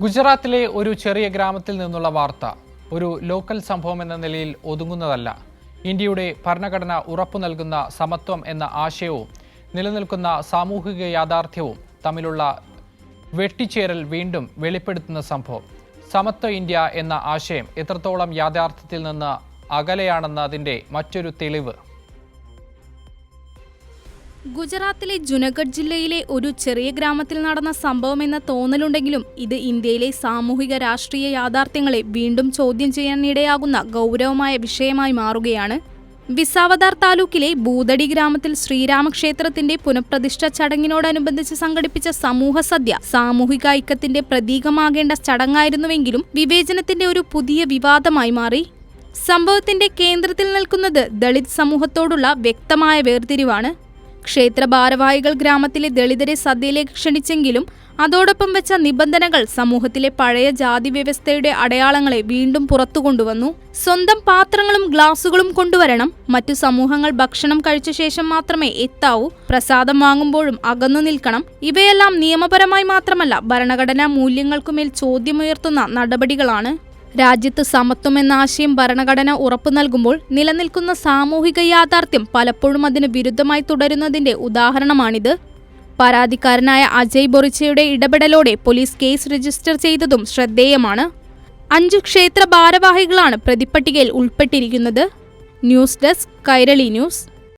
ഗുജറാത്തിലെ ഒരു ചെറിയ ഗ്രാമത്തിൽ നിന്നുള്ള വാർത്ത ഒരു ലോക്കൽ സംഭവം എന്ന നിലയിൽ ഒതുങ്ങുന്നതല്ല. ഇന്ത്യയുടെ ഭരണഘടന ഉറപ്പു നൽകുന്ന സമത്വം എന്ന ആശയവും നിലനിൽക്കുന്ന സാമൂഹിക യാഥാർത്ഥ്യവും തമ്മിലുള്ള വെട്ടിച്ചേരൽ വീണ്ടും വെളിപ്പെടുത്തുന്ന സംഭവം. സമത്വ ഇന്ത്യ എന്ന ആശയം എത്രത്തോളം യാഥാർത്ഥ്യത്തിൽ നിന്ന് അകലെയാണെന്നതിൻ്റെ മറ്റൊരു തെളിവ്. ഗുജറാത്തിലെ ജുനഗഡ് ജില്ലയിലെ ഒരു ചെറിയ ഗ്രാമത്തിൽ നടന്ന സംഭവമെന്ന തോന്നലുണ്ടെങ്കിലും ഇത് ഇന്ത്യയിലെ സാമൂഹിക രാഷ്ട്രീയ യാഥാർത്ഥ്യങ്ങളെ വീണ്ടും ചോദ്യം ചെയ്യാനിടയാകുന്ന ഗൗരവമായ വിഷയമായി മാറുകയാണ്. വിസാവദാർ താലൂക്കിലെ ബൂദടി ഗ്രാമത്തിൽ ശ്രീരാമക്ഷേത്രത്തിന്റെ പുനഃപ്രതിഷ്ഠ ചടങ്ങിനോടനുബന്ധിച്ച് സംഘടിപ്പിച്ച സമൂഹ സദ്യ സാമൂഹിക ഐക്യത്തിന്റെ പ്രതീകമാകേണ്ട ചടങ്ങായിരുന്നുവെങ്കിലും വിവേചനത്തിന്റെ ഒരു പുതിയ വിവാദമായി മാറി. സംഭവത്തിന്റെ കേന്ദ്രത്തിൽ നിൽക്കുന്നത് ദളിത് സമൂഹത്തോടുള്ള വ്യക്തമായ വേർതിരിവാണ്. ക്ഷേത്ര ഭാരവാഹികൾ ഗ്രാമത്തിലെ ദളിതരെ സദ്യയിലേക്ക് ക്ഷണിച്ചെങ്കിലും അതോടൊപ്പം വെച്ച നിബന്ധനകൾ സമൂഹത്തിലെ പഴയ ജാതി വ്യവസ്ഥയുടെ അടയാളങ്ങളെ വീണ്ടും പുറത്തുകൊണ്ടുവന്നു. സ്വന്തം പാത്രങ്ങളും ഗ്ലാസുകളും കൊണ്ടുവരണം, മറ്റു സമൂഹങ്ങൾ ഭക്ഷണം കഴിച്ച ശേഷം മാത്രമേ എത്താവൂ, പ്രസാദം വാങ്ങുമ്പോഴും അകന്നു നിൽക്കണം. ഇവയെല്ലാം നിയമപരമായി മാത്രമല്ല ഭരണഘടനാ മൂല്യങ്ങൾക്കുമേൽ ചോദ്യമുയർത്തുന്ന നടപടികളാണ്. രാജ്യത്ത് സമത്വം എന്ന ആശയം ഭരണഘടന ഉറപ്പു നൽകുമ്പോൾ നിലനിൽക്കുന്ന സാമൂഹിക യാഥാർത്ഥ്യം പലപ്പോഴും അതിന് വിരുദ്ധമായി തുടരുന്നതിന്റെ ഉദാഹരണമാണിത്. പരാതിക്കാരനായ അജയ് ബൊറിച്ചയുടെ ഇടപെടലോടെ പോലീസ് കേസ് രജിസ്റ്റർ ചെയ്തതും ശ്രദ്ധേയമാണ്. 5 ക്ഷേത്ര ഭാരവാഹികളാണ് പ്രതിപ്പട്ടികയിൽ ഉൾപ്പെട്ടിരിക്കുന്നത്. News desk, Kairali news.